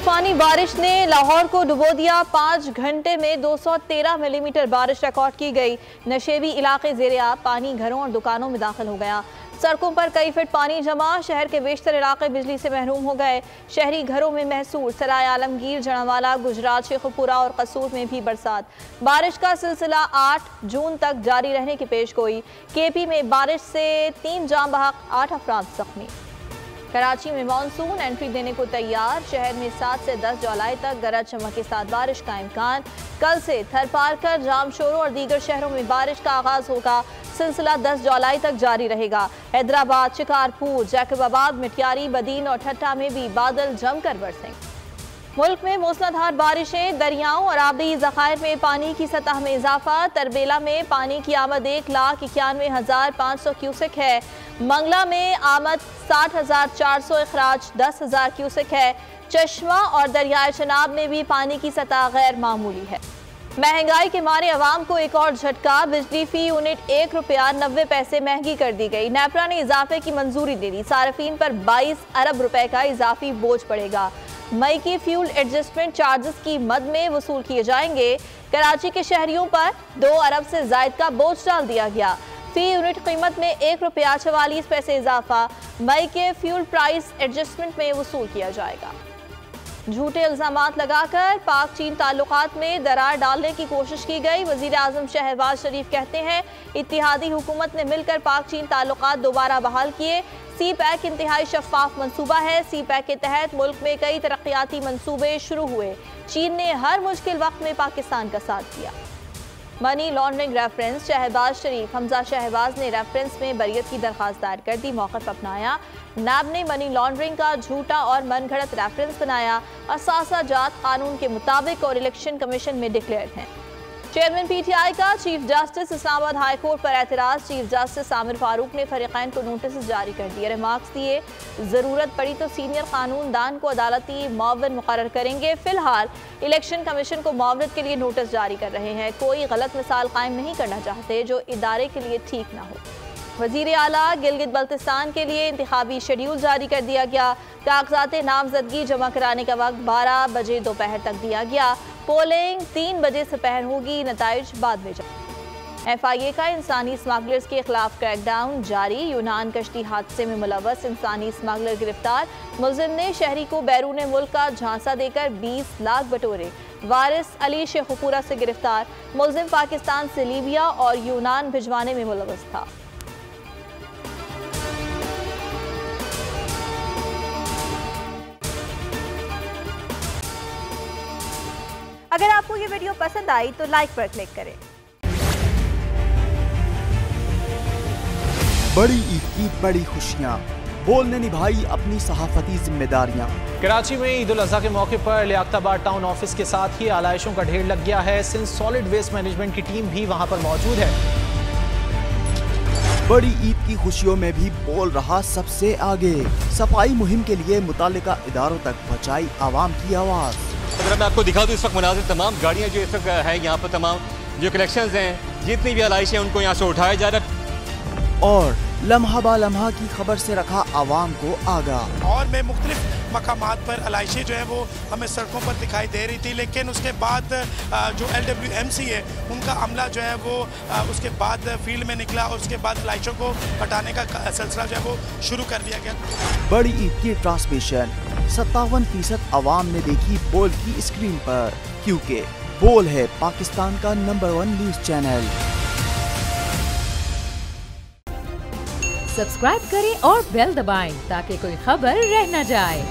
तूफानी बारिश ने लाहौर को डुबो दिया। 5 घंटे में 213 मिलीमीटर बारिश रिकॉर्ड की गई। नशेबी इलाके ज़ेरे-आब, पानी घरों और दुकानों में दाखिल हो गया। सड़कों पर कई फीट पानी जमा। शहर के बेशतर इलाके बिजली से महरूम हो गए। शहरी घरों में महसूस। सराय आलमगीर, जनावाला, गुजरात, शेखुपुरा और कसूर में भी बरसात। बारिश का सिलसिला 8 जून तक जारी रहने की पेशगोई। केपी में बारिश से 3 जाम बहक, 8 अफराद जख्मी। कराची में मानसून एंट्री देने को तैयार। शहर में 7 से 10 जुलाई तक गरज चमक के साथ बारिश का इम्कान। कल से थरपारकर, जामशोरो और दीगर शहरों में बारिश का आगाज होगा। सिलसिला 10 जुलाई तक जारी रहेगा। हैदराबाद, शिकारपुर, जैकबाबाद, मिठियारी, बदीन और ठट्टा में भी बादल जमकर बरसेंगे। मुल्क में मूसलाधार बारिशें। दरियाओं और आबी ज़खायर में पानी की सतह में इजाफा। तरबेला में पानी की आमद 1,91,500 क्यूसेक है। मंगला में आमद 60,400, अखराज 10,000 क्यूसेक है। चश्मा और दरियाए चनाब में भी पानी की सतह गैर मामूली है। महंगाई के मारे अवाम को एक और झटका। बिजली फी यूनिट ₹1.90 महंगी कर दी गई। नेपरा ने इजाफे की मंजूरी दे दी। सार्फिन पर 22 अरब रुपए का इजाफी बोझ पड़ेगा। मई के फ्यूल एडजस्टमेंट चार्जेस की मद में वसूल किए जाएंगे। कराची के शहरियों पर 2 अरब से जायद का बोझ डाल दिया गया। फी यूनिट कीमत में ₹1.44 इजाफा मई के फ्यूल प्राइस एडजस्टमेंट में वसूल किया जाएगा। झूठे इल्जामात लगाकर पाक चीन ताल्लुकात में दरार डालने की कोशिश की गई। वजीर आजम शहबाज शरीफ कहते हैं इत्तेहादी हुकूमत ने मिलकर पाक चीन ताल्लुकात दोबारा बहाल किए। सी पैक इंतहाई शफाफ मंसूबा है। सी पैक के तहत मुल्क में कई तरक्याती मंसूबे शुरू हुए। चीन ने हर मुश्किल वक्त में पाकिस्तान का साथ दिया। Money laundering reference. Shahbaz Sharif, Hamza Shahbaz ने रेफरेंस में बरियत की दरखास्त दायर कर दी। मौक़िफ़ अपनाया। नैब ने मनी लॉन्ड्रिंग का झूठा और मनगढ़ंत रेफरेंस बनाया। असासा जात कानून के मुताबिक और इलेक्शन कमीशन में डिक्लेयर हैं। चेयरमैन PTI का chief justice Islamabad high court पर एतराज़। चीफ जस्टिस आमिर फारूक ने फरीक़ैन को नोटिस जारी कर दिए। रिमार्क्स दिए ज़रूरत पड़ी तो सीनियर कानूनदान को अदालती मुआविन मुकर्रर करेंगे। फिलहाल इलेक्शन कमीशन को मुआवनत के लिए नोटिस जारी कर रहे हैं। कोई गलत मिसाल कायम नहीं करना चाहते जो इदारे के लिए ठीक ना हो। वज़ीर आला गिलगित बल्तिस्तान के लिए इंतखाबी शेड्यूल जारी कर दिया गया। कागजात नामजदगी जमा कराने का वक्त 12 बजे दोपहर तक दिया गया। पोलिंग 3 बजे दोपहर होगी। नताइज बाद में जारी। FIA का इंसानी स्मगलर्स के खिलाफ क्रैकडाउन जारी। यूनान कश्ती हादसे में मुलव्वस इंसानी स्मगलर गिरफ्तार। मुलजिम ने शहरी को बैरून मुल्क का झांसा देकर 20 लाख बटोरे। वारिस अली शेखुपुरा से गिरफ्तार। मुलजिम पाकिस्तान से लीबिया और यूनान भिजवाने में मुलव्वस था। अगर आपको ये वीडियो पसंद आई तो लाइक पर क्लिक करें। बड़ी ईद की बड़ी खुशियाँ, बोल ने निभाई अपनी सहाफती जिम्मेदारियाँ। कराची में ईद उल अज़हा के मौके पर लियाकताबाद टाउन ऑफिस के साथ ही आलाइशों का ढेर लग गया है। सिंध सॉलिड वेस्ट मैनेजमेंट की टीम भी वहाँ पर मौजूद है। बड़ी ईद की खुशियों में भी बोल रहा सबसे आगे। सफाई मुहिम के लिए मुतालिका इदारों तक पहुँचाई आवाम की आवाज़। अगर मैं आपको दिखा दूँ इस वक्त मुनाजिर तमाम गाड़ियाँ जो इस वक्त है यहाँ पर, तमाम जो कलेक्शंस हैं, जितनी भी आलाइश हैं उनको यहाँ से उठाया जा रहा है और लम्हा बा लम्हा की खबर से रखा आवाम को आगाह। और में मुख्तलिफ मकामात पर आलाइशें जो है वो हमें सड़कों पर दिखाई दे रही थी, लेकिन उसके बाद जो LWMC है उनका अमला जो है वो उसके बाद फील्ड में निकला और उसके बाद आलाइशों को हटाने का सिलसिला जो है वो शुरू कर दिया गया। बड़ी ईद की ट्रांसमिशन 57% आवाम ने देखी बोल की स्क्रीन पर, क्योंकि बोल है पाकिस्तान का नंबर 1 न्यूज चैनल। सब्सक्राइब करें और बेल दबाएं ताकि कोई खबर रह न जाए।